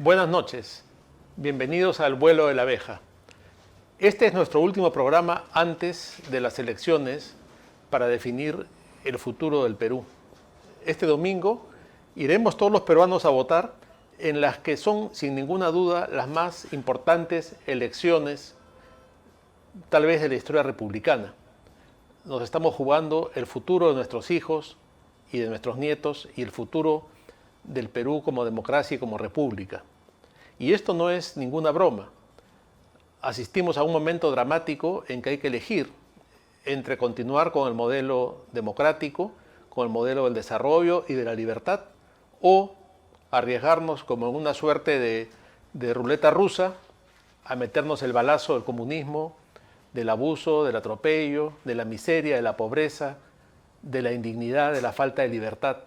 Buenas noches, bienvenidos al Vuelo de la Abeja. Este es nuestro último programa antes de las elecciones para definir el futuro del Perú. Este domingo iremos todos los peruanos a votar en las que son, sin ninguna duda, las más importantes elecciones, tal vez de la historia republicana. Nos estamos jugando el futuro de nuestros hijos y de nuestros nietos y el futuro del Perú como democracia y como república. Y esto no es ninguna broma. Asistimos a un momento dramático en que hay que elegir entre continuar con el modelo democrático, con el modelo del desarrollo y de la libertad, o arriesgarnos como en una suerte de ruleta rusa a meternos el balazo del comunismo, del abuso, del atropello, de la miseria, de la pobreza, de la indignidad, de la falta de libertad,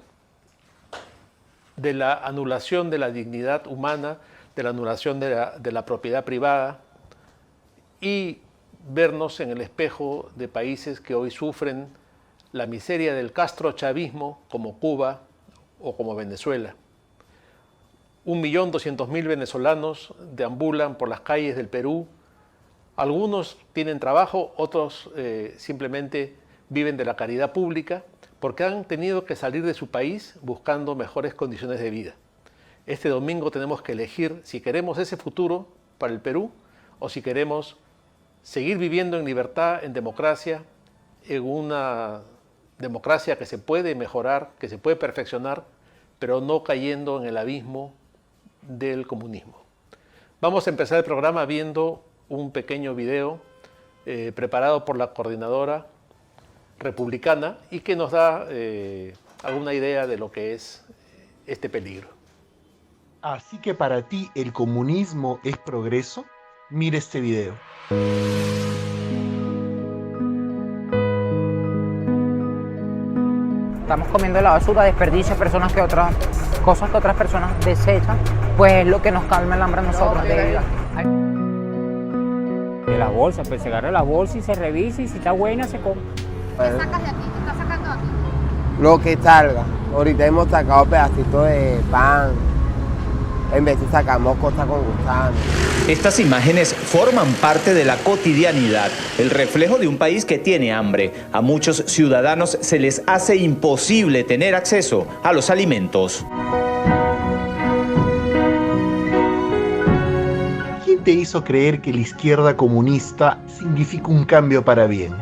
de la anulación de la dignidad humana, de la anulación de la propiedad privada, y vernos en el espejo de países que hoy sufren la miseria del castrochavismo, como Cuba o como Venezuela. 1.200.000 venezolanos deambulan por las calles del Perú. Algunos tienen trabajo, otros simplemente viven de la caridad pública, porque han tenido que salir de su país buscando mejores condiciones de vida. Este domingo tenemos que elegir si queremos ese futuro para el Perú o si queremos seguir viviendo en libertad, en democracia, en una democracia que se puede mejorar, que se puede perfeccionar, pero no cayendo en el abismo del comunismo. Vamos a empezar el programa viendo un pequeño video preparado por la coordinadora republicana y que nos da alguna idea de lo que es este peligro. Así que para ti el comunismo es progreso, mira este video. Estamos comiendo la basura, desperdicia, personas que otras cosas que otras personas desechan, pues es lo que nos calma el hambre a nosotros. De la bolsa, pues se agarra la bolsa y se revisa y si está buena se come. ¿Qué sacas de aquí? ¿Qué estás sacando de aquí? Lo que salga. Ahorita hemos sacado pedacitos de pan. En vez de sacamos cosas con gusano. Estas imágenes forman parte de la cotidianidad, el reflejo de un país que tiene hambre. A muchos ciudadanos se les hace imposible tener acceso a los alimentos. ¿Quién te hizo creer que la izquierda comunista significa un cambio para bien?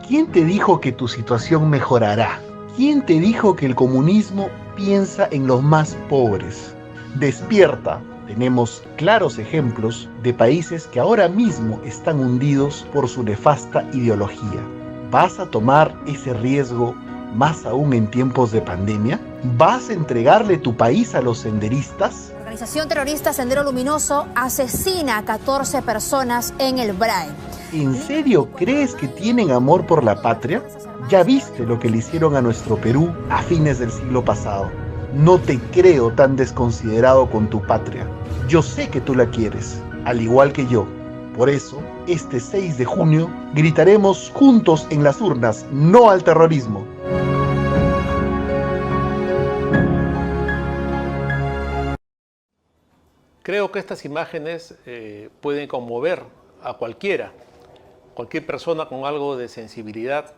¿Quién te dijo que tu situación mejorará? ¿Quién te dijo que el comunismo piensa en los más pobres? Despierta. Tenemos claros ejemplos de países que ahora mismo están hundidos por su nefasta ideología. ¿Vas a tomar ese riesgo más aún en tiempos de pandemia? ¿Vas a entregarle tu país a los senderistas? La organización terrorista Sendero Luminoso asesina a 14 personas en el BRAE. ¿En serio crees que tienen amor por la patria? Ya viste lo que le hicieron a nuestro Perú a fines del siglo pasado. No te creo tan desconsiderado con tu patria. Yo sé que tú la quieres, al igual que yo. Por eso, este 6 de junio, gritaremos juntos en las urnas, no al terrorismo. Creo que estas imágenes pueden conmover a cualquiera. Cualquier persona con algo de sensibilidad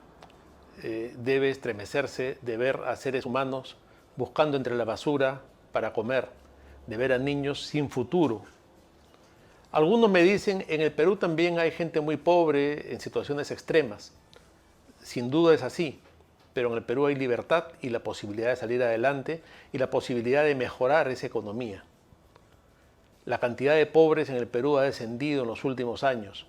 debe estremecerse de ver a seres humanos buscando entre la basura para comer, de ver a niños sin futuro. Algunos me dicen, en el Perú también hay gente muy pobre en situaciones extremas. Sin duda es así, pero en el Perú hay libertad y la posibilidad de salir adelante y la posibilidad de mejorar esa economía. La cantidad de pobres en el Perú ha descendido en los últimos años.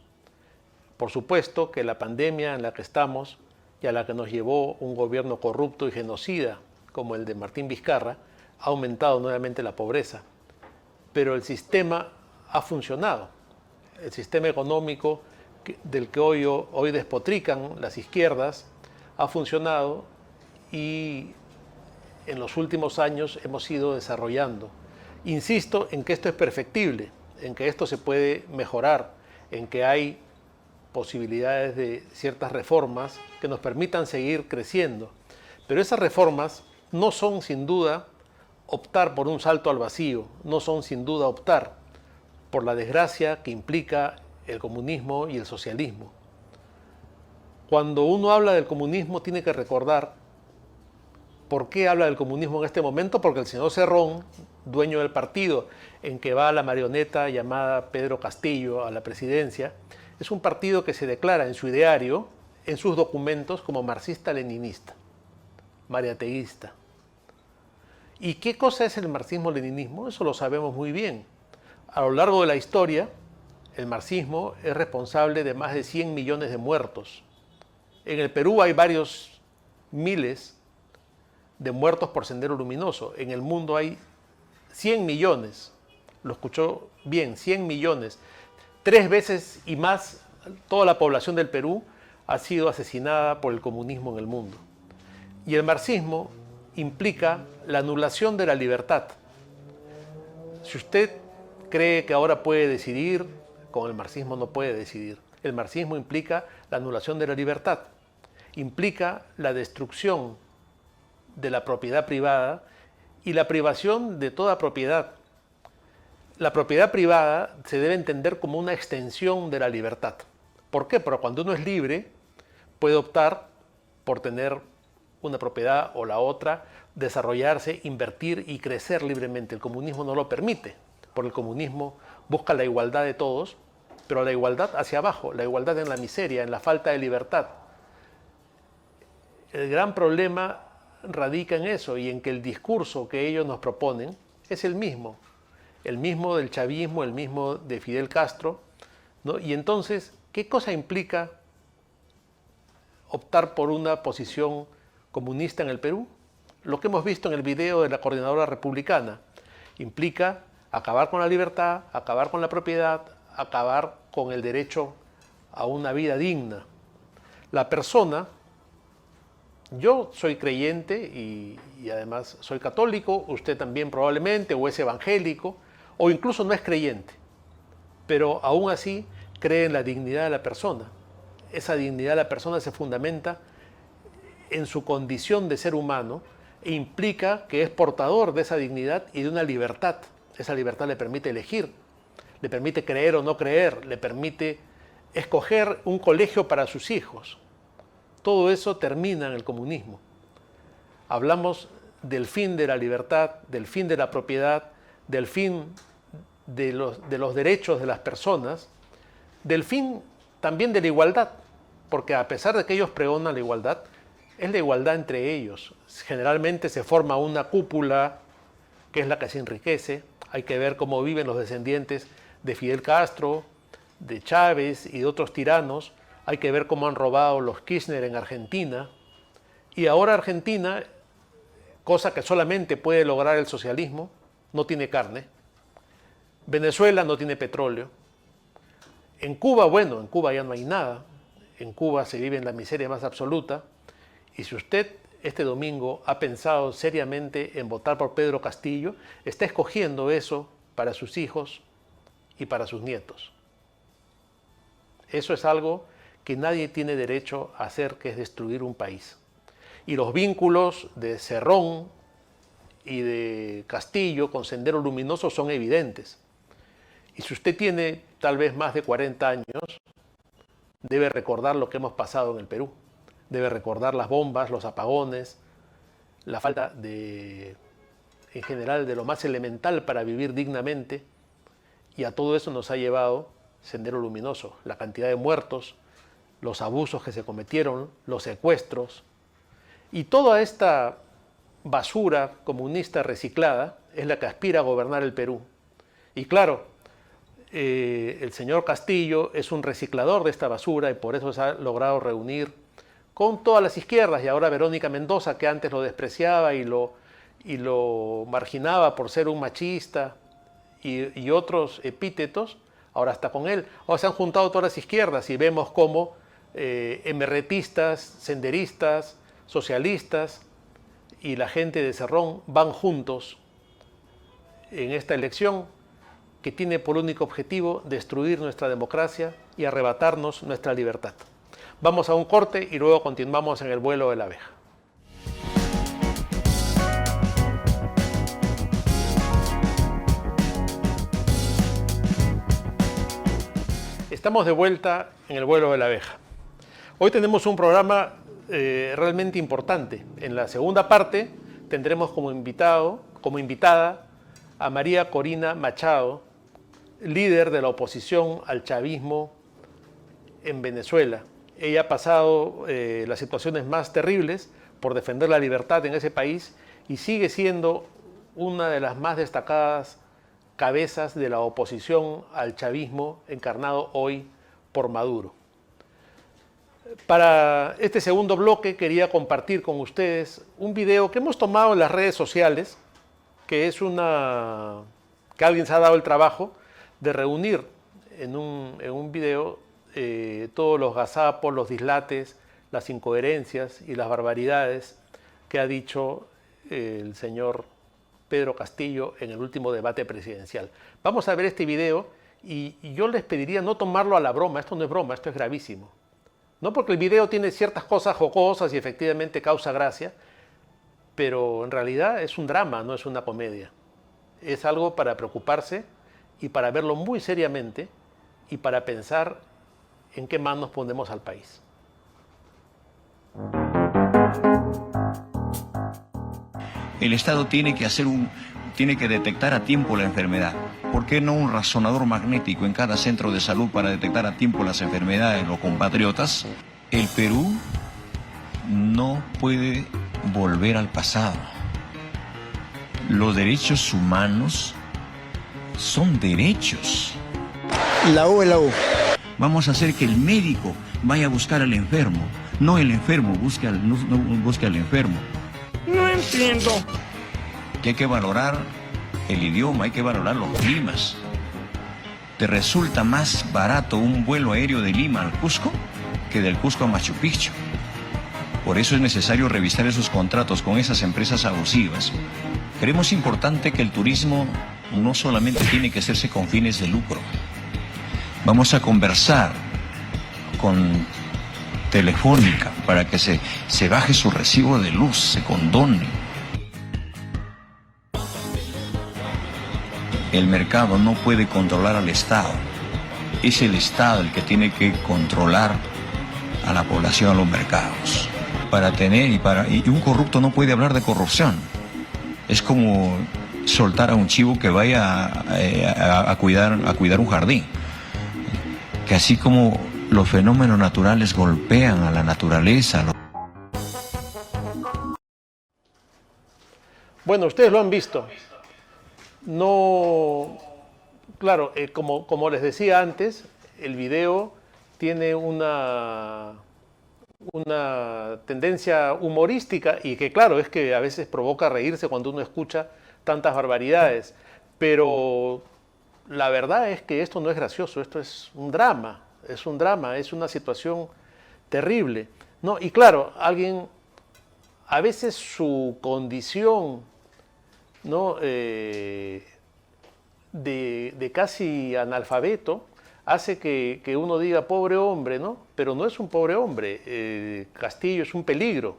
Por supuesto que la pandemia en la que estamos y a la que nos llevó un gobierno corrupto y genocida como el de Martín Vizcarra, ha aumentado nuevamente la pobreza. Pero el sistema ha funcionado. El sistema económico del que hoy despotrican las izquierdas ha funcionado y en los últimos años hemos ido desarrollando. Insisto en que esto es perfectible, en que esto se puede mejorar, en que hay posibilidades de ciertas reformas que nos permitan seguir creciendo. Pero esas reformas no son sin duda optar por un salto al vacío, no son sin duda optar por la desgracia que implica el comunismo y el socialismo. Cuando uno habla del comunismo tiene que recordar por qué habla del comunismo en este momento, porque el señor Cerrón, dueño del partido en que va la marioneta llamada Pedro Castillo a la presidencia, es un partido que se declara en su ideario, en sus documentos, como marxista-leninista, mariateísta. ¿Y qué cosa es el marxismo-leninismo? Eso lo sabemos muy bien. A lo largo de la historia, el marxismo es responsable de más de 100 millones de muertos. En el Perú hay varios miles de muertos por Sendero Luminoso. En el mundo hay 100 millones. Lo escuchó bien, 100 millones. 3 veces y más toda la población del Perú ha sido asesinada por el comunismo en el mundo. Y el marxismo implica la anulación de la libertad. Si usted cree que ahora puede decidir, con el marxismo no puede decidir. El marxismo implica la anulación de la libertad, implica la destrucción de la propiedad privada y la privación de toda propiedad. La propiedad privada se debe entender como una extensión de la libertad. ¿Por qué? Porque cuando uno es libre, puede optar por tener una propiedad o la otra, desarrollarse, invertir y crecer libremente. El comunismo no lo permite, porque el comunismo busca la igualdad de todos, pero la igualdad hacia abajo, la igualdad en la miseria, en la falta de libertad. El gran problema radica en eso y en que el discurso que ellos nos proponen es el mismo del chavismo, el mismo de Fidel Castro, ¿no? Y entonces, ¿qué cosa implica optar por una posición comunista en el Perú? Lo que hemos visto en el video de la Coordinadora Republicana implica acabar con la libertad, acabar con la propiedad, acabar con el derecho a una vida digna. La persona, yo soy creyente y además soy católico, usted también probablemente, o es evangélico, o incluso no es creyente, pero aún así cree en la dignidad de la persona. Esa dignidad de la persona se fundamenta en su condición de ser humano e implica que es portador de esa dignidad y de una libertad. Esa libertad le permite elegir, le permite creer o no creer, le permite escoger un colegio para sus hijos. Todo eso termina en el comunismo. Hablamos del fin de la libertad, del fin de la propiedad, del fin de los derechos de las personas, del fin también de la igualdad, porque a pesar de que ellos pregonan la igualdad, es la igualdad entre ellos. Generalmente se forma una cúpula que es la que se enriquece. Hay que ver cómo viven los descendientes de Fidel Castro, de Chávez y de otros tiranos. Hay que ver cómo han robado los Kirchner en Argentina. Y ahora Argentina, cosa que solamente puede lograr el socialismo, no tiene carne. Venezuela no tiene petróleo. En Cuba, bueno, en Cuba ya no hay nada. En Cuba se vive en la miseria más absoluta. Y si usted este domingo ha pensado seriamente en votar por Pedro Castillo, está escogiendo eso para sus hijos y para sus nietos. Eso es algo que nadie tiene derecho a hacer, que es destruir un país. Y los vínculos de Cerrón y de Castillo con Sendero Luminoso son evidentes. Y si usted tiene tal vez más de 40 años, debe recordar lo que hemos pasado en el Perú. Debe recordar las bombas, los apagones, la falta en general de lo más elemental para vivir dignamente. Y a todo eso nos ha llevado Sendero Luminoso, la cantidad de muertos, los abusos que se cometieron, los secuestros. Y toda esta basura comunista reciclada es la que aspira a gobernar el Perú. Y claro, el señor Castillo es un reciclador de esta basura y por eso se ha logrado reunir con todas las izquierdas, y ahora Verónica Mendoza, que antes lo despreciaba y lo marginaba por ser un machista y otros epítetos, ahora está con él. Ahora se han juntado todas las izquierdas y vemos cómo emerretistas, senderistas, socialistas y la gente de Cerrón van juntos en esta elección que tiene por único objetivo destruir nuestra democracia y arrebatarnos nuestra libertad. Vamos a un corte y luego continuamos en el vuelo de la abeja. Estamos de vuelta en el vuelo de la abeja. Hoy tenemos un programa realmente importante. En la segunda parte tendremos como invitada a María Corina Machado, líder de la oposición al chavismo en Venezuela. Ella ha pasado las situaciones más terribles por defender la libertad en ese país y sigue siendo una de las más destacadas cabezas de la oposición al chavismo encarnado hoy por Maduro. Para este segundo bloque quería compartir con ustedes un video que hemos tomado en las redes sociales, que es que alguien se ha dado el trabajo de reunir en un video todos los gazapos, los dislates, las incoherencias y las barbaridades que ha dicho el señor Pedro Castillo en el último debate presidencial. Vamos a ver este video y yo les pediría no tomarlo a la broma. Esto no es broma, esto es gravísimo. No, porque el video tiene ciertas cosas jocosas y efectivamente causa gracia, pero en realidad es un drama, no es una comedia. Es algo para preocuparse y para verlo muy seriamente y para pensar en qué manos ponemos al país. El Estado tiene que detectar a tiempo la enfermedad. ¿Por qué no un razonador magnético en cada centro de salud para detectar a tiempo las enfermedades de los compatriotas? El Perú no puede volver al pasado. Los derechos humanos son derechos. La U es la U. Vamos a hacer que el médico vaya a buscar al enfermo, no el enfermo busque al enfermo. No entiendo. Que hay que valorar el idioma, hay que valorar los climas. ¿Te resulta más barato un vuelo aéreo de Lima al Cusco que del Cusco a Machu Picchu? Por eso es necesario revisar esos contratos con esas empresas abusivas. Creemos importante que el turismo no solamente tiene que hacerse con fines de lucro. Vamos a conversar con Telefónica para que se baje su recibo de luz, se condone. El mercado no puede controlar al Estado. Es el Estado el que tiene que controlar a la población, a los mercados. Y un corrupto no puede hablar de corrupción. Es como soltar a un chivo que vaya a cuidar un jardín. Que así como los fenómenos naturales golpean a la naturaleza. Bueno, ustedes lo han visto. No, claro, como les decía antes, el video tiene una tendencia humorística y que claro, es que a veces provoca reírse cuando uno escucha tantas barbaridades, pero la verdad es que esto no es gracioso, esto es un drama, es una situación terrible, ¿no? Y claro, a veces su condición, ¿no? de casi analfabeto hace que uno diga pobre hombre, ¿no? Pero no es un pobre hombre. Castillo es un peligro.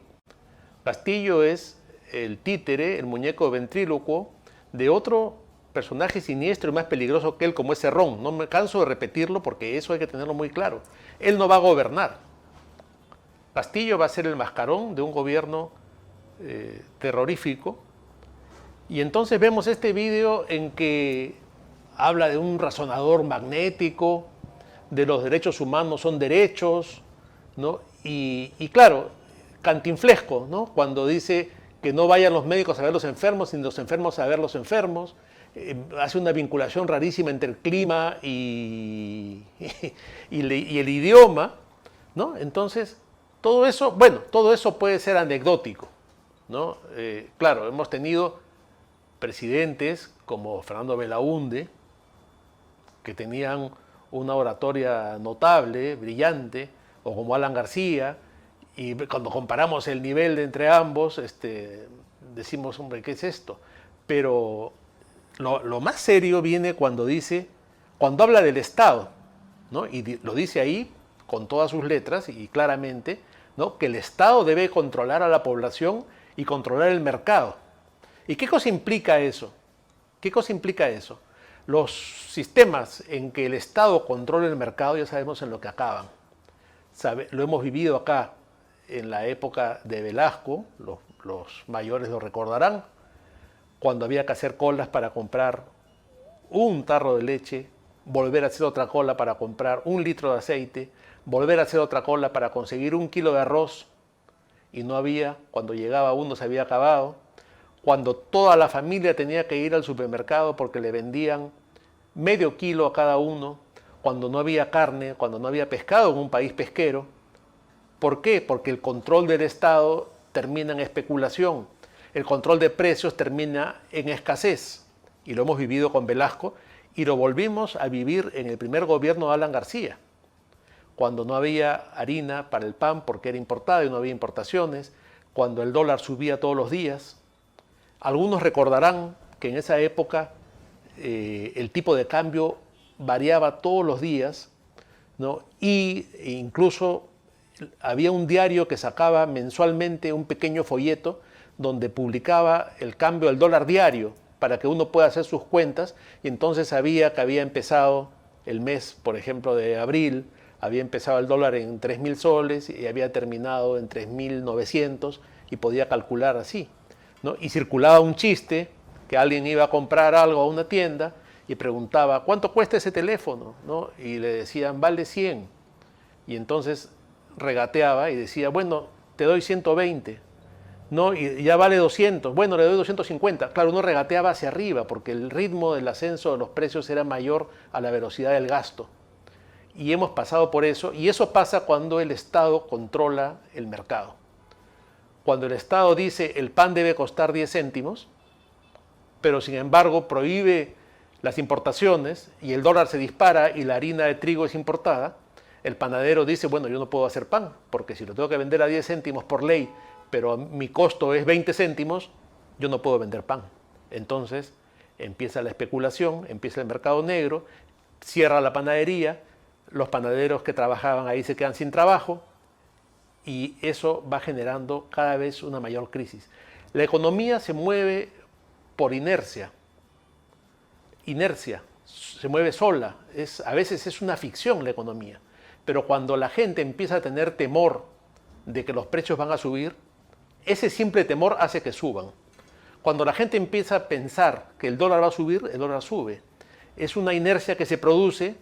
Castillo es el títere, el muñeco ventrílocuo de otro personaje siniestro y más peligroso que él, como es Cerrón. No me canso de repetirlo porque eso hay que tenerlo muy claro. Él no va a gobernar. Castillo va a ser el mascarón de un gobierno terrorífico. Y entonces vemos este video en que habla de un razonador magnético, de los derechos humanos son derechos, ¿no? Y claro, cantinflesco, ¿no? Cuando dice que no vayan los médicos a ver los enfermos, ni los enfermos a ver los enfermos, hace una vinculación rarísima entre el clima y el idioma, ¿no? Entonces, todo eso puede ser anecdótico, ¿no? Claro, hemos tenido presidentes como Fernando Belaúnde, que tenían una oratoria notable, brillante, o como Alan García, y cuando comparamos el nivel de entre ambos, decimos, hombre, ¿qué es esto? Pero lo más serio viene cuando habla del Estado, ¿no? Y lo dice ahí con todas sus letras y claramente, ¿no? Que el Estado debe controlar a la población y controlar el mercado. ¿Y qué cosa implica eso? ¿Qué cosa implica eso? Los sistemas en que el Estado controla el mercado ya sabemos en lo que acaban. Lo hemos vivido acá en la época de Velasco, los mayores lo recordarán, cuando había que hacer colas para comprar un tarro de leche, volver a hacer otra cola para comprar 1 litro de aceite, volver a hacer otra cola para conseguir 1 kilo de arroz, y no había, cuando llegaba uno se había acabado, cuando toda la familia tenía que ir al supermercado porque le vendían medio kilo a cada uno, cuando no había carne, cuando no había pescado en un país pesquero. ¿Por qué? Porque el control del Estado termina en especulación, el control de precios termina en escasez, y lo hemos vivido con Velasco, y lo volvimos a vivir en el primer gobierno de Alan García, cuando no había harina para el pan porque era importada y no había importaciones, cuando el dólar subía todos los días. Algunos recordarán que en esa época el tipo de cambio variaba todos los días, ¿no? E incluso había un diario que sacaba mensualmente un pequeño folleto donde publicaba el cambio del dólar diario para que uno pueda hacer sus cuentas, y entonces sabía que había empezado el mes, por ejemplo, de abril, había empezado el dólar en 3.000 soles y había terminado en 3.900 y podía calcular así, ¿no? Y circulaba un chiste que alguien iba a comprar algo a una tienda y preguntaba, ¿cuánto cuesta ese teléfono? ¿No? Y le decían, vale 100. Y entonces regateaba y decía, bueno, te doy 120. ¿No? Y ya vale 200. Bueno, le doy 250. Claro, uno regateaba hacia arriba porque el ritmo del ascenso de los precios era mayor a la velocidad del gasto. Y hemos pasado por eso, y eso pasa cuando el Estado controla el mercado. Cuando el Estado dice el pan debe costar 10 céntimos, pero sin embargo prohíbe las importaciones y el dólar se dispara y la harina de trigo es importada, el panadero dice, bueno, yo no puedo hacer pan, porque si lo tengo que vender a 10 céntimos por ley, pero mi costo es 20 céntimos, yo no puedo vender pan. Entonces empieza la especulación, empieza el mercado negro, cierra la panadería, los panaderos que trabajaban ahí se quedan sin trabajo, y eso va generando cada vez una mayor crisis. La economía se mueve por inercia, se mueve sola, a veces es una ficción la economía, pero cuando la gente empieza a tener temor de que los precios van a subir, ese simple temor hace que suban. Cuando la gente empieza a pensar que el dólar va a subir, el dólar sube. Es una inercia que se produce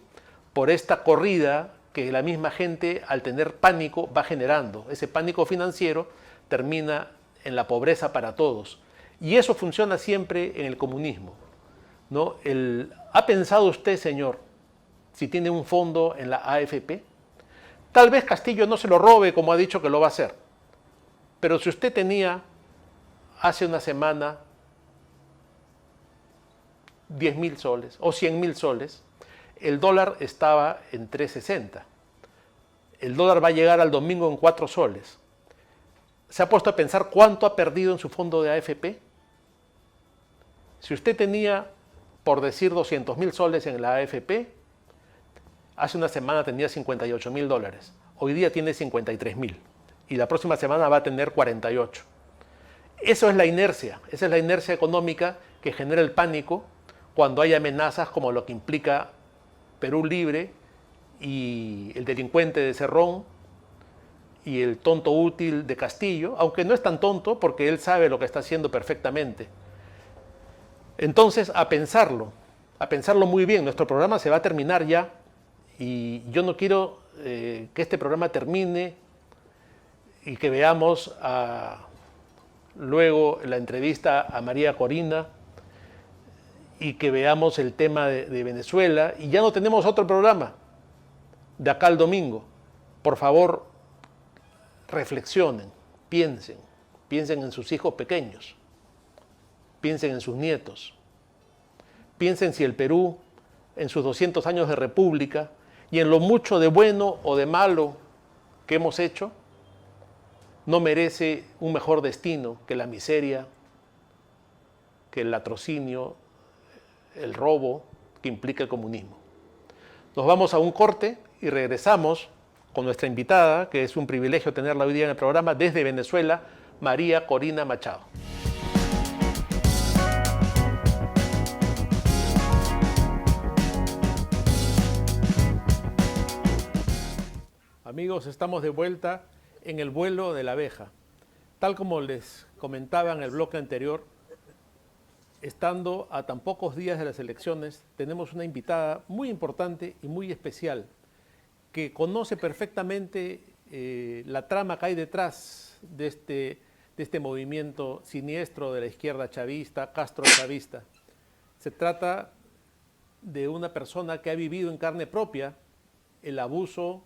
por esta corrida que la misma gente, al tener pánico, va generando. Ese pánico financiero termina en la pobreza para todos. Y eso funciona siempre en el comunismo, ¿no? ¿Ha pensado usted, señor, si tiene un fondo en la AFP? Tal vez Castillo no se lo robe como ha dicho que lo va a hacer. Pero si usted tenía hace una semana 10.000 soles o 100.000 soles, el dólar estaba en 3.60. El dólar va a llegar al domingo en 4 soles. ¿Se ha puesto a pensar cuánto ha perdido en su fondo de AFP? Si usted tenía, por decir, 200.000 soles en la AFP, hace una semana tenía 58.000 dólares. Hoy día tiene 53.000. Y la próxima semana va a tener 48. Eso es la inercia. Esa es la inercia económica que genera el pánico cuando hay amenazas como lo que implica Perú Libre y el delincuente de Cerrón y el tonto útil de Castillo, aunque no es tan tonto porque él sabe lo que está haciendo perfectamente. Entonces, a pensarlo muy bien. Nuestro programa se va a terminar ya y yo no quiero que este programa termine y que veamos luego la entrevista a María Corina y que veamos el tema de Venezuela y ya no tenemos otro programa de acá al domingo. Por favor, reflexionen, piensen en sus hijos pequeños, piensen en sus nietos, piensen si el Perú en sus 200 años de república y en lo mucho de bueno o de malo que hemos hecho, no merece un mejor destino que la miseria, que el latrocinio, el robo que implica el comunismo. Nos vamos a un corte y regresamos con nuestra invitada, que es un privilegio tenerla hoy día en el programa, desde Venezuela, María Corina Machado. Amigos, estamos de vuelta en el vuelo de la abeja. Tal como les comentaba en el bloque anterior, estando a tan pocos días de las elecciones, tenemos una invitada muy importante y muy especial, que conoce perfectamente la trama que hay detrás de este movimiento siniestro de la izquierda chavista, Castro-chavista. Se trata de una persona que ha vivido en carne propia el abuso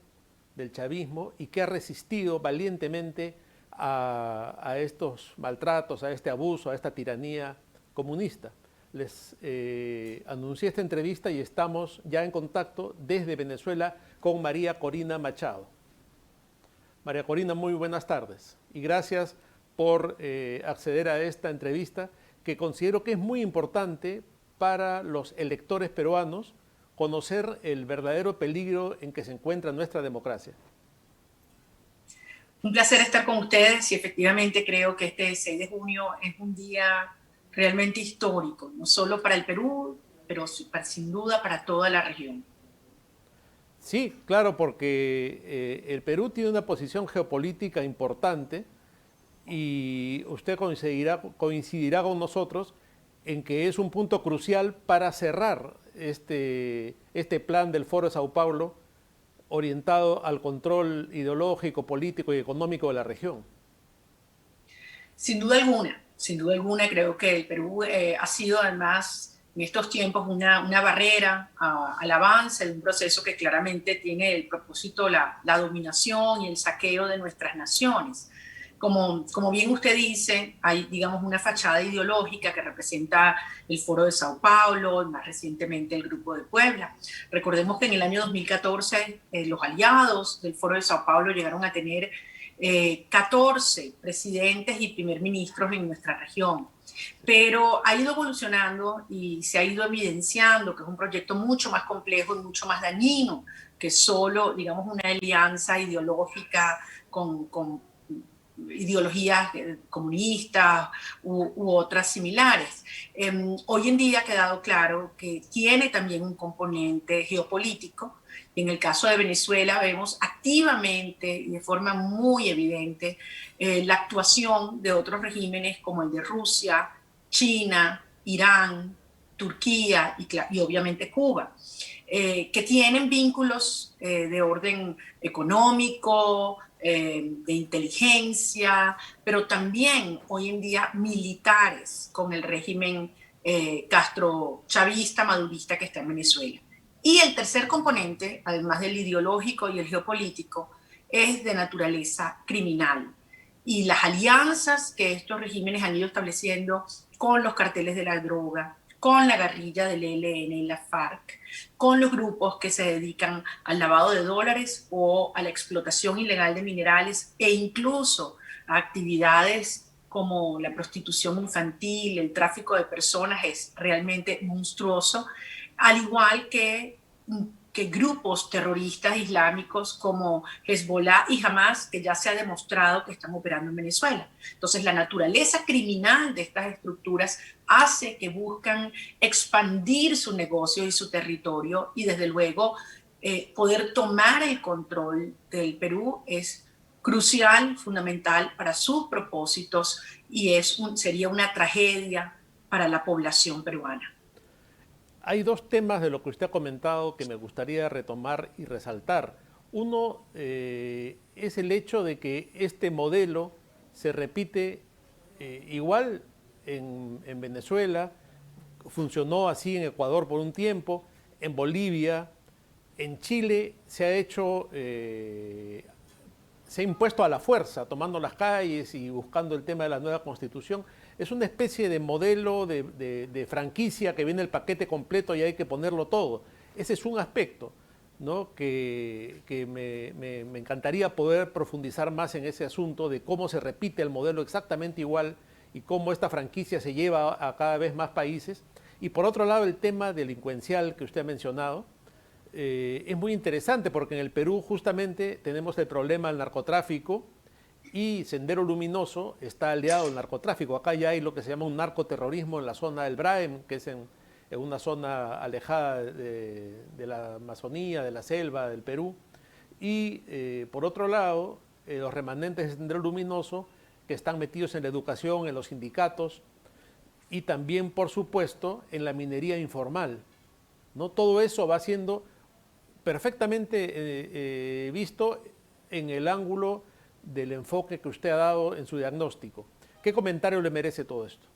del chavismo y que ha resistido valientemente a estos maltratos, a este abuso, a esta tiranía comunista. Les anuncié esta entrevista y estamos ya en contacto desde Venezuela con María Corina Machado. María Corina, muy buenas tardes y gracias por acceder a esta entrevista que considero que es muy importante para los electores peruanos conocer el verdadero peligro en que se encuentra nuestra democracia. Un placer estar con ustedes y efectivamente creo que este 6 de junio es un día realmente histórico, no solo para el Perú, pero sin duda para toda la región. Sí, claro, porque el Perú tiene una posición geopolítica importante y usted coincidirá con nosotros en que es un punto crucial para cerrar este plan del Foro de Sao Paulo orientado al control ideológico, político y económico de la región. Sin duda alguna creo que el Perú ha sido además en estos tiempos una barrera al avance de un proceso que claramente tiene el propósito la dominación y el saqueo de nuestras naciones. Como bien usted dice, hay, digamos, una fachada ideológica que representa el Foro de Sao Paulo, más recientemente el Grupo de Puebla. Recordemos que en el año 2014 los aliados del Foro de Sao Paulo llegaron a tener 14 presidentes y primer ministros en nuestra región. Pero ha ido evolucionando y se ha ido evidenciando que es un proyecto mucho más complejo y mucho más dañino que solo, digamos, una alianza ideológica con ideologías comunistas u otras similares. Hoy en día ha quedado claro que tiene también un componente geopolítico. En el caso de Venezuela vemos activamente y de forma muy evidente la actuación de otros regímenes como el de Rusia, China, Irán, Turquía y obviamente Cuba, que tienen vínculos de orden económico, de inteligencia, pero también hoy en día militares con el régimen castro-chavista, madurista que está en Venezuela. Y el tercer componente, además del ideológico y el geopolítico, es de naturaleza criminal. Y las alianzas que estos regímenes han ido estableciendo con los carteles de la droga, con la guerrilla del ELN y la FARC, con los grupos que se dedican al lavado de dólares o a la explotación ilegal de minerales e incluso a actividades como la prostitución infantil, el tráfico de personas, es realmente monstruoso, al igual que grupos terroristas islámicos como Hezbollah y Hamas, que ya se ha demostrado que están operando en Venezuela. Entonces, la naturaleza criminal de estas estructuras hace que buscan expandir su negocio y su territorio y, desde luego, poder tomar el control del Perú es crucial, fundamental para sus propósitos y sería una tragedia para la población peruana. Hay dos temas de lo que usted ha comentado que me gustaría retomar y resaltar. Uno es el hecho de que este modelo se repite igual en Venezuela, funcionó así en Ecuador por un tiempo, en Bolivia, en Chile se ha hecho, se ha impuesto a la fuerza, tomando las calles y buscando el tema de la nueva constitución. Es una especie de modelo de franquicia que viene el paquete completo y hay que ponerlo todo. Ese es un aspecto, ¿no?, que me encantaría poder profundizar más en ese asunto de cómo se repite el modelo exactamente igual y cómo esta franquicia se lleva a cada vez más países. Y por otro lado, el tema delincuencial que usted ha mencionado es muy interesante porque en el Perú justamente tenemos el problema del narcotráfico y Sendero Luminoso está aliado al narcotráfico. Acá ya hay lo que se llama un narcoterrorismo en la zona del Braem, que es en una zona alejada de la Amazonía, de la selva, del Perú. Y por otro lado, los remanentes de Sendero Luminoso que están metidos en la educación, en los sindicatos y también, por supuesto, en la minería informal, ¿no? Todo eso va siendo perfectamente visto en el ángulo del enfoque que usted ha dado en su diagnóstico. ¿Qué comentario le merece todo esto?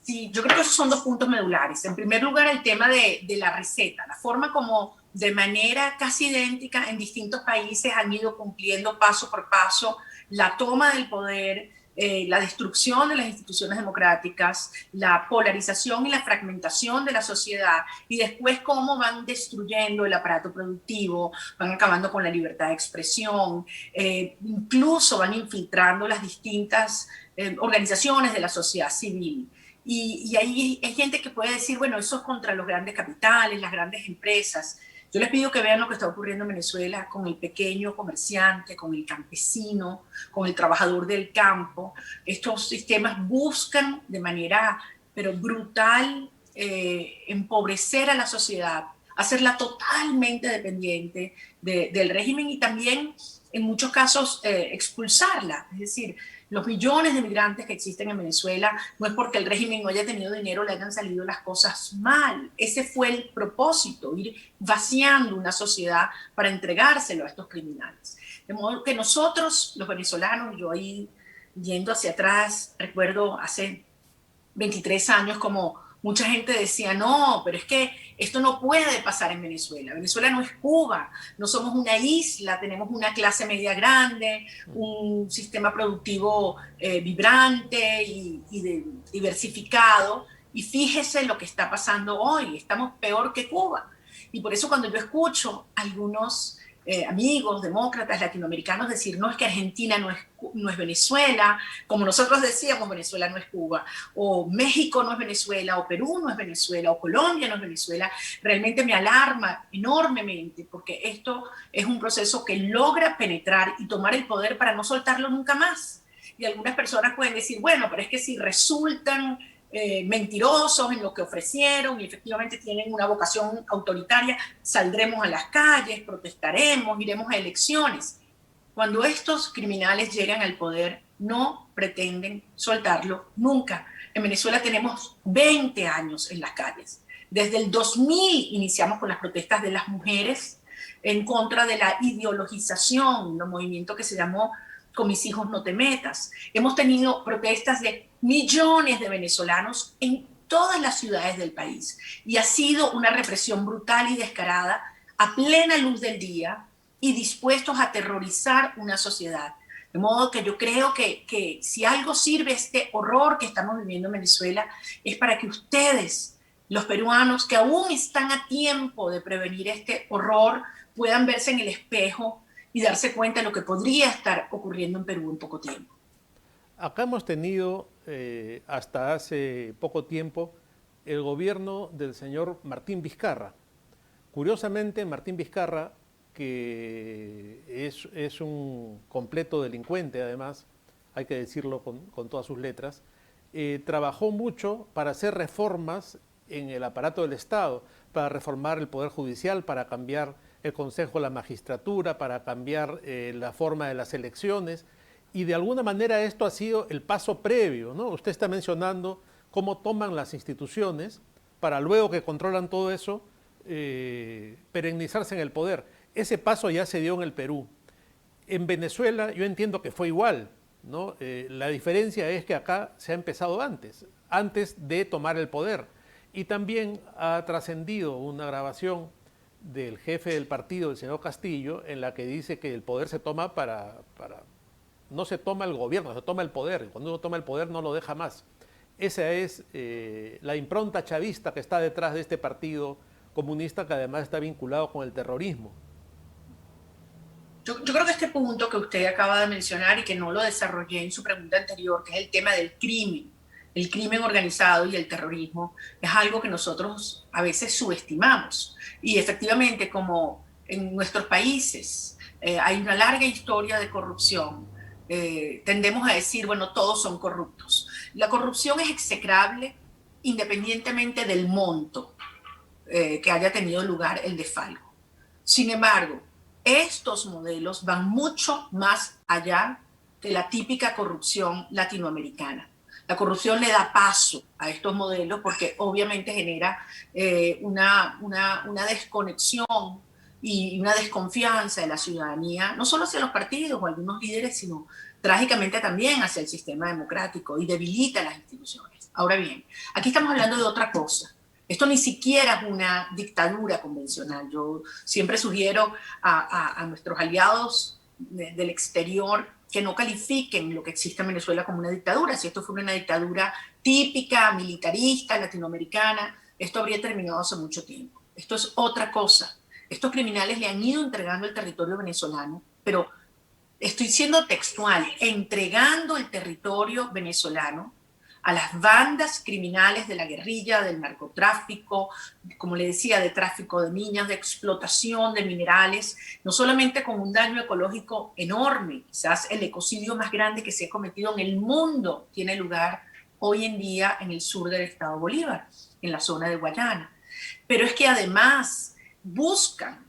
Sí, yo creo que esos son dos puntos medulares. En primer lugar, el tema de la receta, la forma como de manera casi idéntica en distintos países han ido cumpliendo paso por paso la toma del poder, la destrucción de las instituciones democráticas, la polarización y la fragmentación de la sociedad, y después cómo van destruyendo el aparato productivo, van acabando con la libertad de expresión, incluso van infiltrando las distintas organizaciones de la sociedad civil. Y ahí hay gente que puede decir, bueno, eso es contra los grandes capitales, las grandes empresas. Yo les pido que vean lo que está ocurriendo en Venezuela con el pequeño comerciante, con el campesino, con el trabajador del campo. Estos sistemas buscan de manera pero brutal empobrecer a la sociedad, hacerla totalmente dependiente del régimen y también en muchos casos expulsarla. Es decir, los millones de migrantes que existen en Venezuela no es porque el régimen no haya tenido dinero, le hayan salido las cosas mal. Ese fue el propósito, ir vaciando una sociedad para entregárselo a estos criminales. De modo que nosotros, los venezolanos, yo ahí yendo hacia atrás, recuerdo hace 23 años como mucha gente decía, no, pero es que esto no puede pasar en Venezuela. Venezuela no es Cuba, no somos una isla, tenemos una clase media grande, un sistema productivo vibrante y diversificado. Y fíjese lo que está pasando hoy, estamos peor que Cuba. Y por eso cuando yo escucho a algunos amigos demócratas latinoamericanos decir, no, es que Argentina no es Venezuela, como nosotros decíamos, Venezuela no es Cuba, o México no es Venezuela, o Perú no es Venezuela, o Colombia no es Venezuela, realmente me alarma enormemente, porque esto es un proceso que logra penetrar y tomar el poder para no soltarlo nunca más. Y algunas personas pueden decir, bueno, pero es que si resultan mentirosos en lo que ofrecieron y efectivamente tienen una vocación autoritaria, saldremos a las calles, protestaremos, iremos a elecciones. Cuando estos criminales llegan al poder, no pretenden soltarlo nunca. En Venezuela tenemos 20 años en las calles. Desde el 2000 iniciamos con las protestas de las mujeres en contra de la ideologización, un movimiento que se llamó Con mis hijos no te metas. Hemos tenido protestas de millones de venezolanos en todas las ciudades del país y ha sido una represión brutal y descarada a plena luz del día y dispuestos a aterrorizar una sociedad. De modo que yo creo que si algo sirve este horror que estamos viviendo en Venezuela es para que ustedes, los peruanos que aún están a tiempo de prevenir este horror, puedan verse en el espejo y darse cuenta de lo que podría estar ocurriendo en Perú en poco tiempo. Acá hemos tenido hasta hace poco tiempo el gobierno del señor Martín Vizcarra. Curiosamente, Martín Vizcarra, que es un completo delincuente además, hay que decirlo con todas sus letras, trabajó mucho para hacer reformas en el aparato del Estado, para reformar el Poder Judicial, para cambiar el Consejo de la Magistratura, para cambiar la forma de las elecciones. Y de alguna manera esto ha sido el paso previo, ¿no? Usted está mencionando cómo toman las instituciones para luego que controlan todo eso, perennizarse en el poder. Ese paso ya se dio en el Perú. En Venezuela yo entiendo que fue igual, ¿no? La diferencia es que acá se ha empezado antes de tomar el poder. Y también ha trascendido una grabación del jefe del partido, el señor Castillo, en la que dice que el poder se toma no se toma el gobierno, se toma el poder. Y cuando uno toma el poder no lo deja más. Esa es la impronta chavista que está detrás de este partido comunista que además está vinculado con el terrorismo. Yo creo que este punto que usted acaba de mencionar y que no lo desarrollé en su pregunta anterior, que es el tema del crimen, el crimen organizado y el terrorismo, es algo que nosotros a veces subestimamos. Y efectivamente, como en nuestros países hay una larga historia de corrupción, tendemos a decir, bueno, todos son corruptos. La corrupción es execrable independientemente del monto que haya tenido lugar el desfalco. Sin embargo, estos modelos van mucho más allá de la típica corrupción latinoamericana. La corrupción le da paso a estos modelos porque obviamente genera una desconexión y una desconfianza de la ciudadanía, no solo hacia los partidos o algunos líderes, sino trágicamente también hacia el sistema democrático y debilita las instituciones. Ahora bien, aquí estamos hablando de otra cosa. Esto ni siquiera es una dictadura convencional. Yo siempre sugiero a nuestros aliados del exterior que no califiquen lo que existe en Venezuela como una dictadura. Si esto fuera una dictadura típica, militarista, latinoamericana, esto habría terminado hace mucho tiempo. Esto es otra cosa. Estos criminales le han ido entregando el territorio venezolano, pero estoy siendo textual, entregando el territorio venezolano a las bandas criminales de la guerrilla, del narcotráfico, como le decía, de tráfico de niñas, de explotación de minerales, no solamente con un daño ecológico enorme, quizás el ecocidio más grande que se ha cometido en el mundo tiene lugar hoy en día en el sur del estado Bolívar, en la zona de Guayana. Pero es que además buscan,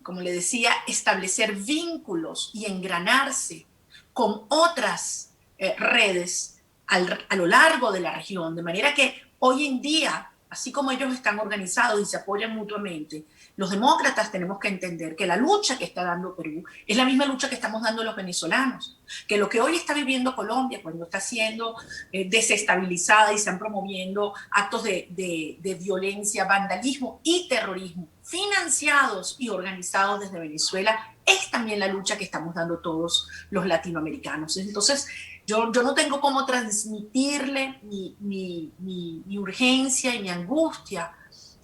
como le decía, establecer vínculos y engranarse con otras redes a lo largo de la región, de manera que hoy en día, así como ellos están organizados y se apoyan mutuamente, los demócratas tenemos que entender que la lucha que está dando Perú es la misma lucha que estamos dando los venezolanos, que lo que hoy está viviendo Colombia, cuando está siendo desestabilizada y se están promoviendo actos de violencia, vandalismo y terrorismo, financiados y organizados desde Venezuela, es también la lucha que estamos dando todos los latinoamericanos. Entonces, yo no tengo cómo transmitirle mi urgencia y mi angustia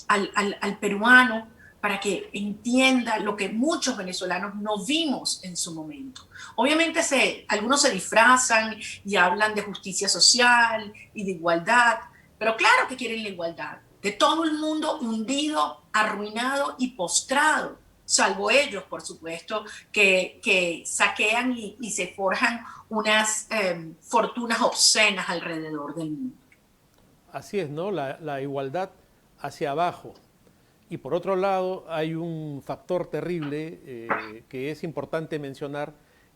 al peruano para que entienda lo que muchos venezolanos no vimos en su momento. Obviamente algunos se disfrazan y hablan de justicia social y de igualdad, pero claro que quieren la igualdad de todo el mundo hundido, arruinado y postrado, salvo ellos, por supuesto, que saquean y se forjan unas fortunas obscenas alrededor del mundo. Así es, ¿no? La igualdad hacia abajo. Y por otro lado, hay un factor terrible que es importante mencionar,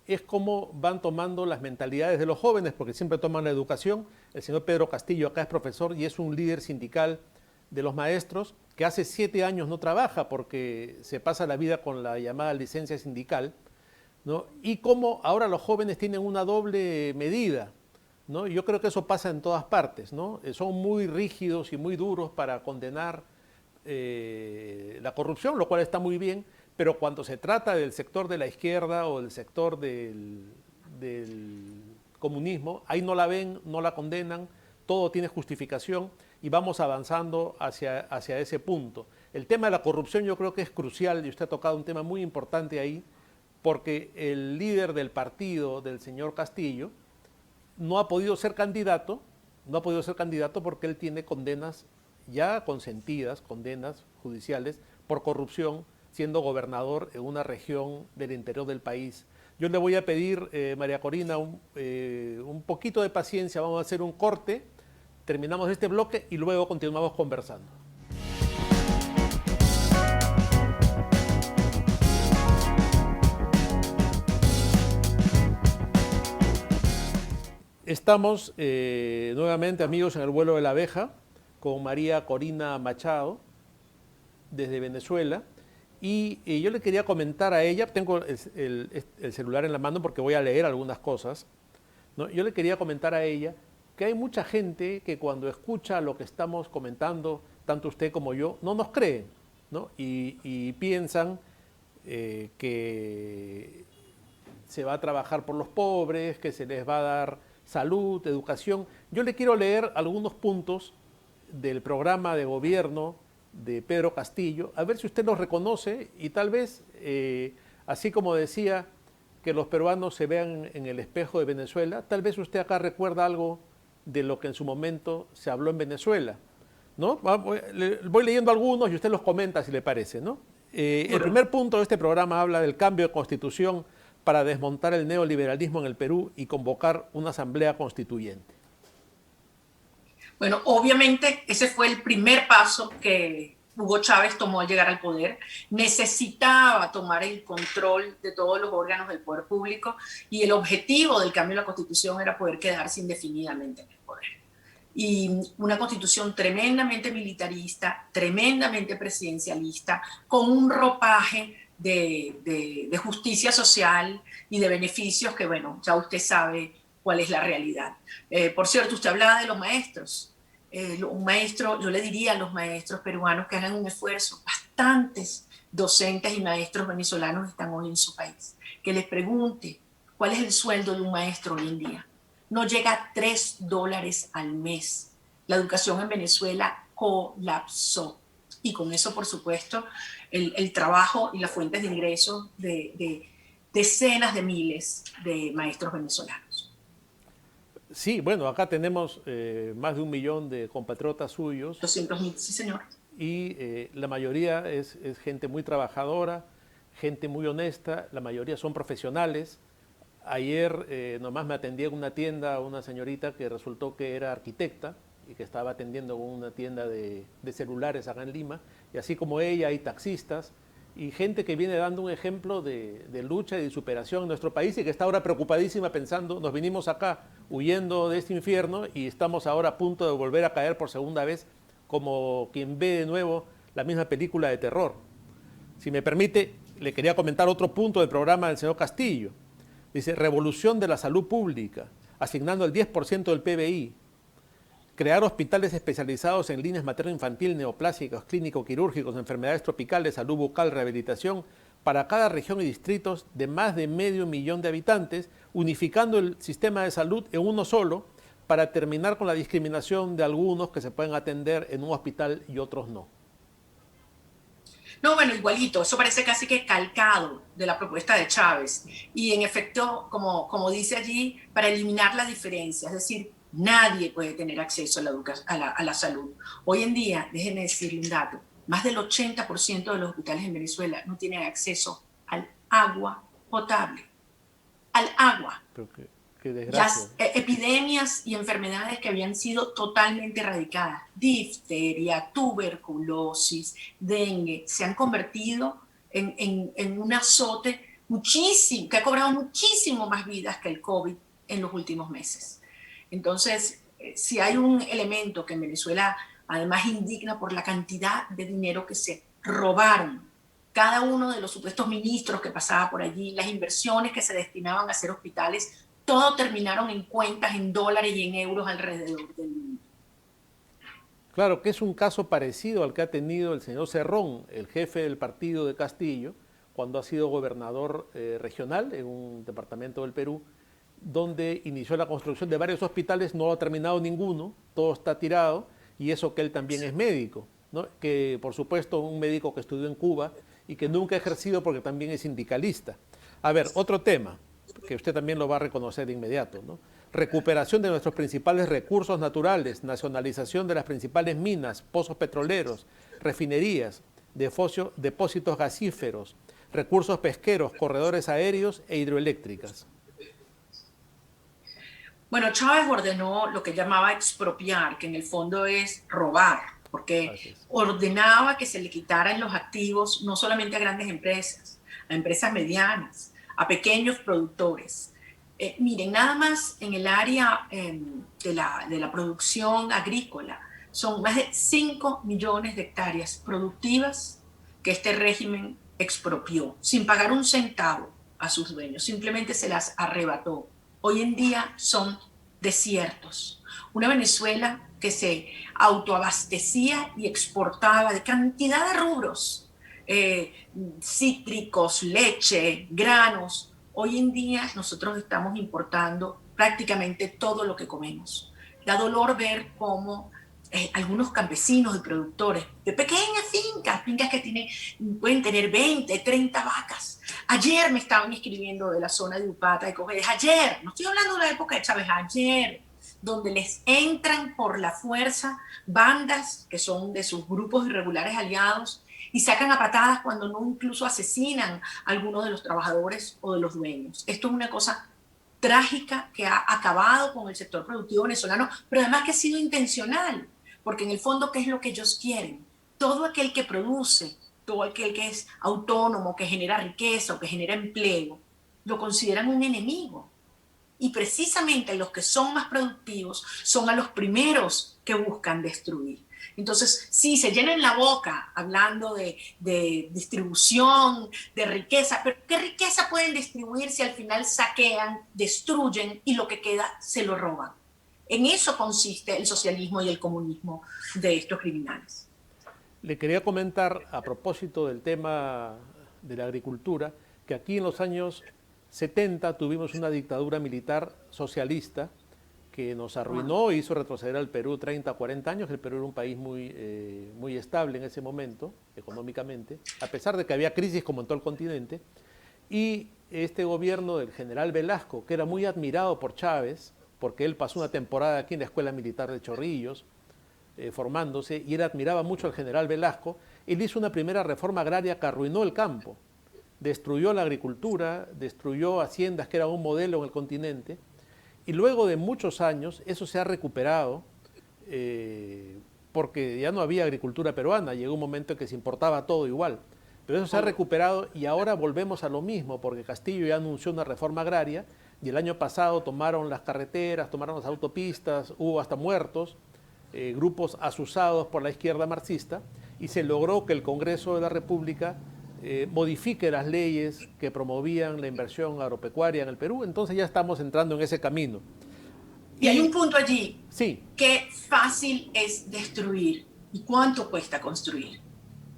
es cómo van tomando las mentalidades de los jóvenes, porque siempre toman la educación. El señor Pedro Castillo acá es profesor y es un líder sindical de los maestros que hace 7 años no trabaja porque se pasa la vida con la llamada licencia sindical, ¿no? Y cómo ahora los jóvenes tienen una doble medida, ¿no? Yo creo que eso pasa en todas partes, ¿no? Son muy rígidos y muy duros para condenar la corrupción, lo cual está muy bien, pero cuando se trata del sector de la izquierda o del sector del comunismo, ahí no la ven, no la condenan, todo tiene justificación y vamos avanzando hacia ese punto. El tema de la corrupción yo creo que es crucial y usted ha tocado un tema muy importante ahí, porque el líder del partido del señor Castillo no ha podido ser candidato porque él tiene condenas ya consentidas, condenas judiciales por corrupción, siendo gobernador en una región del interior del país. Yo le voy a pedir, María Corina, un poquito de paciencia, vamos a hacer un corte, terminamos este bloque y luego continuamos conversando. Estamos nuevamente, amigos, en el vuelo de la abeja con María Corina Machado desde Venezuela y yo le quería comentar a ella, tengo el celular en la mano porque voy a leer algunas cosas, ¿no? Yo le quería comentar a ella que hay mucha gente que cuando escucha lo que estamos comentando, tanto usted como yo, no nos creen, ¿no? Y piensan que se va a trabajar por los pobres, que se les va a dar salud, educación. Yo le quiero leer algunos puntos del programa de gobierno de Pedro Castillo, a ver si usted los reconoce y tal vez, así como decía que los peruanos se vean en el espejo de Venezuela, tal vez usted acá recuerda algo de lo que en su momento se habló en Venezuela, ¿no? Voy leyendo algunos y usted los comenta si le parece, ¿no? El primer punto de este programa habla del cambio de constitución para desmontar el neoliberalismo en el Perú y convocar una asamblea constituyente. Bueno, obviamente ese fue el primer paso que Hugo Chávez tomó al llegar al poder. Necesitaba tomar el control de todos los órganos del poder público y el objetivo del cambio de la Constitución era poder quedarse indefinidamente en el poder. Y una Constitución tremendamente militarista, tremendamente presidencialista, con un ropaje de justicia social y de beneficios que, bueno, ya usted sabe cuál es la realidad. Por cierto, usted hablaba de los maestros. Un maestro, yo le diría a los maestros peruanos que hagan un esfuerzo. Bastantes docentes y maestros venezolanos están hoy en su país. Que les pregunte cuál es el sueldo de un maestro hoy en día. No llega a $3 al mes. La educación en Venezuela colapsó. Y con eso, por supuesto, el trabajo y las fuentes de ingresos de decenas de miles de maestros venezolanos. Sí, bueno, acá tenemos más de 1 millón de compatriotas suyos. 200.000, sí señor. Y la mayoría es gente muy trabajadora, gente muy honesta, la mayoría son profesionales. Ayer nomás me atendía en una tienda una señorita que resultó que era arquitecta y que estaba atendiendo una tienda de celulares acá en Lima. Y así como ella hay taxistas y gente que viene dando un ejemplo de lucha y de superación en nuestro país y que está ahora preocupadísima pensando, nos vinimos acá huyendo de este infierno y estamos ahora a punto de volver a caer por segunda vez como quien ve de nuevo la misma película de terror. Si me permite, le quería comentar otro punto del programa del señor Castillo. Dice, revolución de la salud pública, asignando el 10% del PBI, crear hospitales especializados en líneas materno-infantil, neoplásicos, clínico-quirúrgicos, enfermedades tropicales, salud bucal, rehabilitación, para cada región y distritos de más de 500.000 de habitantes, unificando el sistema de salud en uno solo para terminar con la discriminación de algunos que se pueden atender en un hospital y otros no. No, bueno, igualito, eso parece casi que calcado de la propuesta de Chávez. Y en efecto, como dice allí, para eliminar la diferencia, es decir, nadie puede tener acceso a la salud. Hoy en día, déjenme decirle un dato, más del 80% de los hospitales en Venezuela no tienen acceso al agua potable. Al agua. Pero qué desgracia. Las epidemias y enfermedades que habían sido totalmente erradicadas, difteria, tuberculosis, dengue, se han convertido en un azote muchísimo, que ha cobrado muchísimo más vidas que el COVID en los últimos meses. Entonces, si hay un elemento que en Venezuela además indigna por la cantidad de dinero que se robaron, cada uno de los supuestos ministros que pasaba por allí, las inversiones que se destinaban a hacer hospitales, todo terminaron en cuentas en dólares y en euros alrededor del mundo. Claro que es un caso parecido al que ha tenido el señor Cerrón, el jefe del partido de Castillo, cuando ha sido gobernador regional en un departamento del Perú, donde inició la construcción de varios hospitales, no ha terminado ninguno, todo está tirado, y eso que él también es médico, ¿no? Que por supuesto un médico que estudió en Cuba y que nunca ha ejercido porque también es sindicalista. A ver, otro tema, que usted también lo va a reconocer de inmediato, ¿no? Recuperación de nuestros principales recursos naturales, nacionalización de las principales minas, pozos petroleros, refinerías, depósitos gasíferos, recursos pesqueros, corredores aéreos e hidroeléctricas. Bueno, Chávez ordenó lo que llamaba expropiar, que en el fondo es robar, porque ordenaba que se le quitaran los activos no solamente a grandes empresas, a empresas medianas, a pequeños productores. Miren, nada más en el área de la producción agrícola, son más de 5 millones de hectáreas productivas que este régimen expropió, sin pagar un centavo a sus dueños, simplemente se las arrebató. Hoy en día son desiertos. Una Venezuela que se autoabastecía y exportaba de cantidad de rubros, cítricos, leche, granos. Hoy en día nosotros estamos importando prácticamente todo lo que comemos. Da dolor ver cómo algunos campesinos y productores de pequeñas fincas que pueden tener 20, 30 vacas. Ayer me estaban escribiendo de la zona de Upata, de Cojedes, ayer, no estoy hablando de la época de Chávez, ayer, donde les entran por la fuerza bandas que son de sus grupos irregulares aliados y sacan a patadas cuando no incluso asesinan a algunos de los trabajadores o de los dueños. Esto es una cosa trágica que ha acabado con el sector productivo venezolano, pero además que ha sido intencional, porque en el fondo, ¿qué es lo que ellos quieren? Todo aquel que produce, todo aquel que es autónomo, que genera riqueza o que genera empleo, lo consideran un enemigo. Y precisamente los que son más productivos son a los primeros que buscan destruir. Entonces, sí, se llenan la boca hablando de distribución, de riqueza, pero ¿qué riqueza pueden distribuir si al final saquean, destruyen y lo que queda se lo roban? En eso consiste el socialismo y el comunismo de estos criminales. Le quería comentar, a propósito del tema de la agricultura, que aquí en los años 70 tuvimos una dictadura militar socialista que nos arruinó e hizo retroceder al Perú 30, 40 años. El Perú era un país muy estable en ese momento, económicamente, a pesar de que había crisis como en todo el continente. Y este gobierno del general Velasco, que era muy admirado por Chávez, porque él pasó una temporada aquí en la Escuela Militar de Chorrillos, formándose, y él admiraba mucho al general Velasco, él hizo una primera reforma agraria que arruinó el campo. Destruyó la agricultura, destruyó haciendas que eran un modelo en el continente, y luego de muchos años eso se ha recuperado porque ya no había agricultura peruana, llegó un momento en que se importaba todo igual, pero eso se ha recuperado y ahora volvemos a lo mismo, porque Castillo ya anunció una reforma agraria y el año pasado tomaron las carreteras, tomaron las autopistas, hubo hasta muertos, grupos asusados por la izquierda marxista, y se logró que el Congreso de la República modifique las leyes que promovían la inversión agropecuaria en el Perú. Entonces ya estamos entrando en ese camino. Y hay un punto allí. Sí. Qué fácil es destruir y cuánto cuesta construir.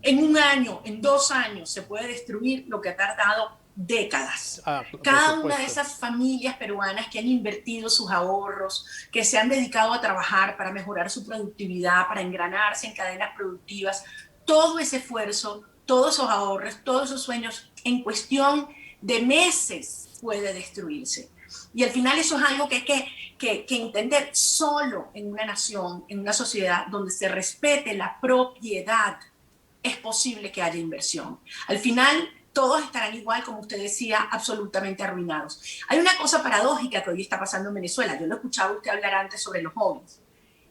En un año, en 2 años, se puede destruir lo que ha tardado décadas. Cada una de esas familias peruanas que han invertido sus ahorros, que se han dedicado a trabajar para mejorar su productividad, para engranarse en cadenas productivas, todo ese esfuerzo, todos esos ahorros, todos esos sueños, en cuestión de meses puede destruirse. Y al final eso es algo que hay que entender solo en una nación, en una sociedad donde se respete la propiedad, es posible que haya inversión. Al final todos estarán igual, como usted decía, absolutamente arruinados. Hay una cosa paradójica que hoy está pasando en Venezuela. Yo lo escuchaba usted hablar antes sobre los jóvenes.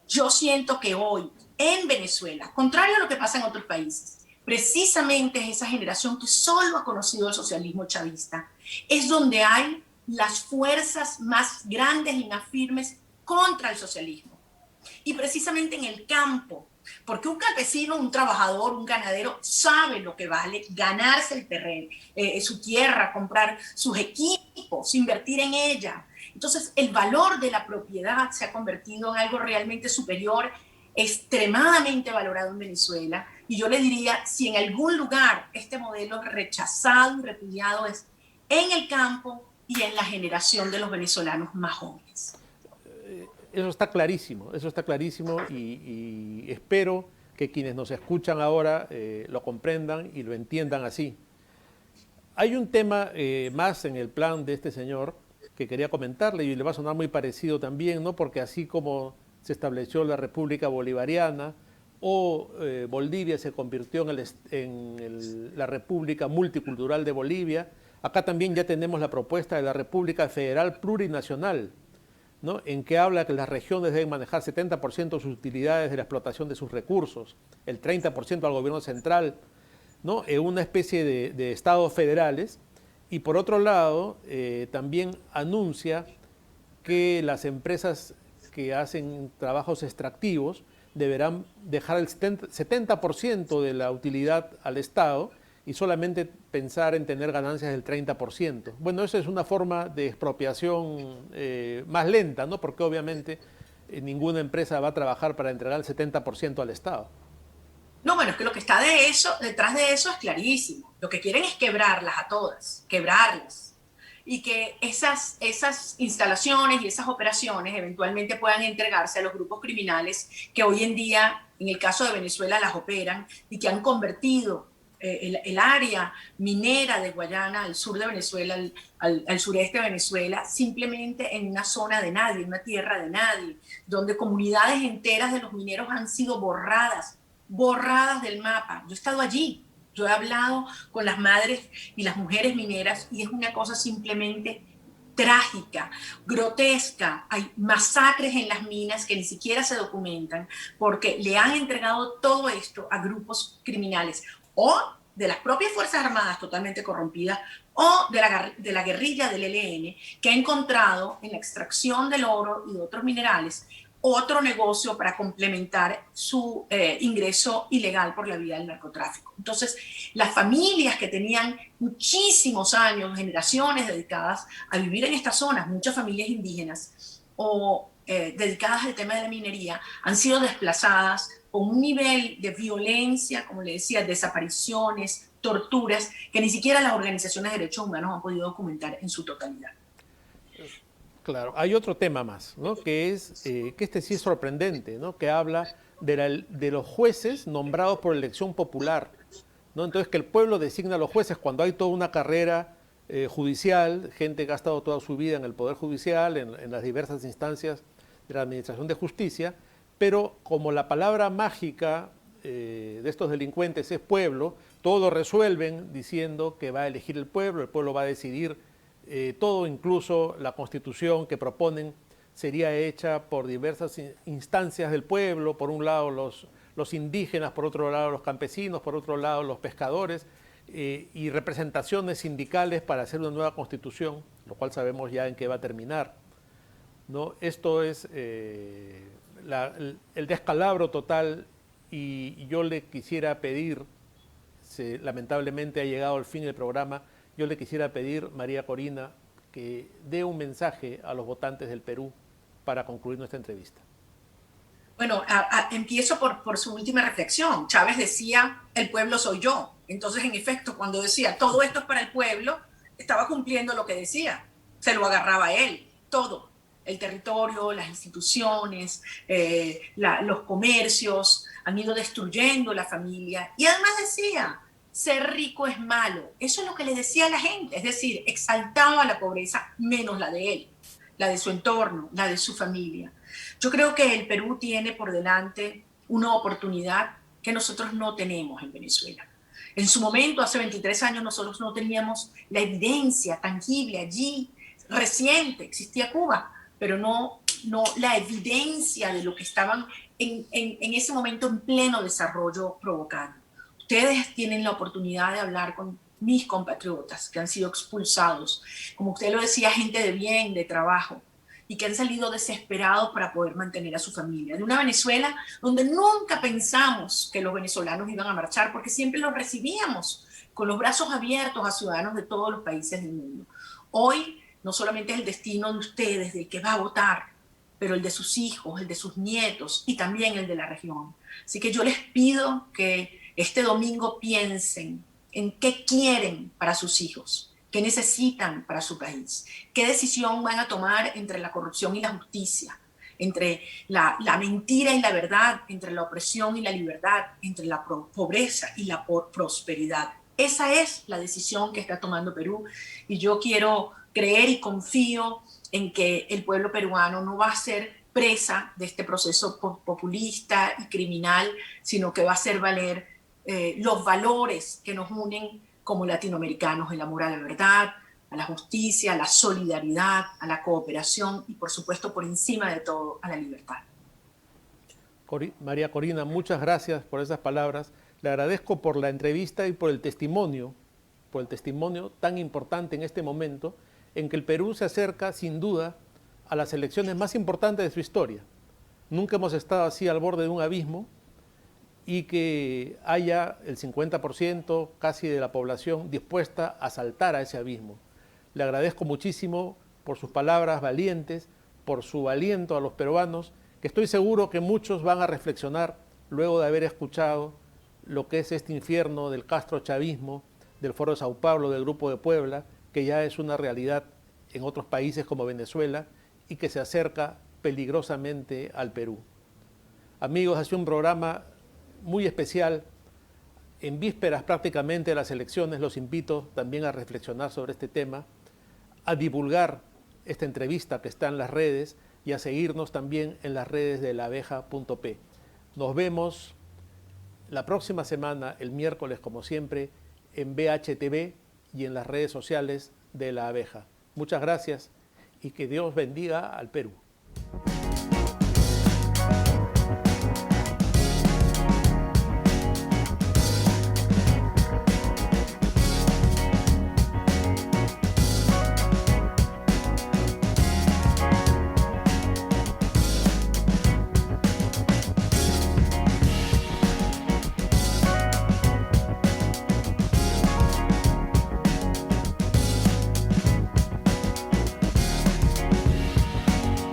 Yo siento que hoy en Venezuela, contrario a lo que pasa en otros países, precisamente es esa generación que solo ha conocido el socialismo chavista, es donde hay las fuerzas más grandes y más firmes contra el socialismo. Y precisamente en el campo, porque un campesino, un trabajador, un ganadero sabe lo que vale ganarse el terreno, su tierra, comprar sus equipos, invertir en ella. Entonces el valor de la propiedad se ha convertido en algo realmente superior, extremadamente valorado en Venezuela. Y yo le diría, si en algún lugar este modelo rechazado y repudiado es en el campo y en la generación de los venezolanos más jóvenes. Eso está clarísimo y espero que quienes nos escuchan ahora lo comprendan y lo entiendan así. Hay un tema más en el plan de este señor que quería comentarle y le va a sonar muy parecido también, ¿no? Porque así como se estableció la República Bolivariana o Bolivia se convirtió en la República Multicultural de Bolivia, acá también ya tenemos la propuesta de la República Federal Plurinacional, ¿no? En que habla que las regiones deben manejar 70% de sus utilidades de la explotación de sus recursos, el 30% al gobierno central, ¿no? En una especie de estados federales. Y por otro lado, también anuncia que las empresas que hacen trabajos extractivos deberán dejar el 70% de la utilidad al Estado y solamente pensar en tener ganancias del 30%. Bueno, eso es una forma de expropiación más lenta, ¿no? Porque obviamente ninguna empresa va a trabajar para entregar el 70% al Estado. No, bueno, es que lo que está detrás de eso es clarísimo. Lo que quieren es quebrarlas a todas, quebrarlas. y que esas instalaciones y esas operaciones eventualmente puedan entregarse a los grupos criminales que hoy en día, en el caso de Venezuela, las operan y que han convertido el área minera de Guayana, al sur de Venezuela, al sureste de Venezuela, simplemente en una zona de nadie, en una tierra de nadie, donde comunidades enteras de los mineros han sido borradas del mapa. Yo he estado allí, yo he hablado con las madres y las mujeres mineras y es una cosa simplemente trágica, grotesca. Hay masacres en las minas que ni siquiera se documentan porque le han entregado todo esto a grupos criminales o de las propias Fuerzas Armadas totalmente corrompidas o de la guerrilla del ELN, que ha encontrado en la extracción del oro y de otros minerales otro negocio para complementar su ingreso ilegal por la vía del narcotráfico. Entonces, las familias que tenían muchísimos años, generaciones dedicadas a vivir en estas zonas, muchas familias indígenas o dedicadas al tema de la minería, han sido desplazadas con un nivel de violencia, como le decía, desapariciones, torturas, que ni siquiera las organizaciones de derechos humanos han podido documentar en su totalidad. Claro, hay otro tema más, ¿no? Que es que este sí es sorprendente, ¿no? Que habla de los jueces nombrados por elección popular, ¿no? Entonces que el pueblo designa a los jueces cuando hay toda una carrera judicial, gente que ha estado toda su vida en el Poder Judicial, en las diversas instancias de la Administración de Justicia, pero como la palabra mágica de estos delincuentes es pueblo, todo lo resuelven diciendo que va a elegir el pueblo va a decidir todo, incluso la constitución que proponen sería hecha por diversas instancias del pueblo, por un lado los indígenas, por otro lado los campesinos, por otro lado los pescadores, y representaciones sindicales para hacer una nueva constitución, lo cual sabemos ya en qué va a terminar, ¿no? Esto es el descalabro total y yo le quisiera pedir, lamentablemente ha llegado al fin del programa, yo le quisiera pedir, María Corina, que dé un mensaje a los votantes del Perú para concluir nuestra entrevista. Bueno, empiezo por su última reflexión. Chávez decía, el pueblo soy yo. Entonces, en efecto, cuando decía, todo esto es para el pueblo, estaba cumpliendo lo que decía. Se lo agarraba a él, todo. El territorio, las instituciones, los comercios, han ido destruyendo la familia. Y además decía, ser rico es malo. Eso es lo que le decía a la gente. Es decir, exaltaba la pobreza menos la de él, la de su entorno, la de su familia. Yo creo que el Perú tiene por delante una oportunidad que nosotros no tenemos en Venezuela. En su momento, hace 23 años, nosotros no teníamos la evidencia tangible allí, reciente, existía Cuba, pero no la evidencia de lo que estaban en ese momento en pleno desarrollo provocando. Ustedes tienen la oportunidad de hablar con mis compatriotas que han sido expulsados, como usted lo decía, gente de bien, de trabajo, y que han salido desesperados para poder mantener a su familia. De una Venezuela donde nunca pensamos que los venezolanos iban a marchar, porque siempre los recibíamos con los brazos abiertos a ciudadanos de todos los países del mundo. Hoy no solamente es el destino de ustedes, del que va a votar, pero el de sus hijos, el de sus nietos y también el de la región. Así que yo les pido que este domingo piensen en qué quieren para sus hijos, qué necesitan para su país, qué decisión van a tomar entre la corrupción y la justicia, entre la mentira y la verdad, entre la opresión y la libertad, entre la pobreza y la prosperidad. Esa es la decisión que está tomando Perú y yo quiero creer y confío en que el pueblo peruano no va a ser presa de este proceso populista y criminal, sino que va a hacer valer los valores que nos unen como latinoamericanos, el amor a la verdad, a la justicia, a la solidaridad, a la cooperación y, por supuesto, por encima de todo, a la libertad. María Corina, muchas gracias por esas palabras. Le agradezco por la entrevista y por el testimonio tan importante en este momento en que el Perú se acerca, sin duda, a las elecciones más importantes de su historia. Nunca hemos estado así al borde de un abismo, y que haya el 50% casi de la población dispuesta a saltar a ese abismo. Le agradezco muchísimo por sus palabras valientes, por su aliento a los peruanos, que estoy seguro que muchos van a reflexionar luego de haber escuchado lo que es este infierno del castrochavismo, del Foro de Sao Paulo, del Grupo de Puebla, que ya es una realidad en otros países como Venezuela y que se acerca peligrosamente al Perú. Amigos, ha sido un programa muy especial. En vísperas prácticamente de las elecciones, los invito también a reflexionar sobre este tema, a divulgar esta entrevista que está en las redes y a seguirnos también en las redes de laveja.p. Nos vemos la próxima semana, el miércoles como siempre, en BHTV y en las redes sociales de La Abeja. Muchas gracias y que Dios bendiga al Perú.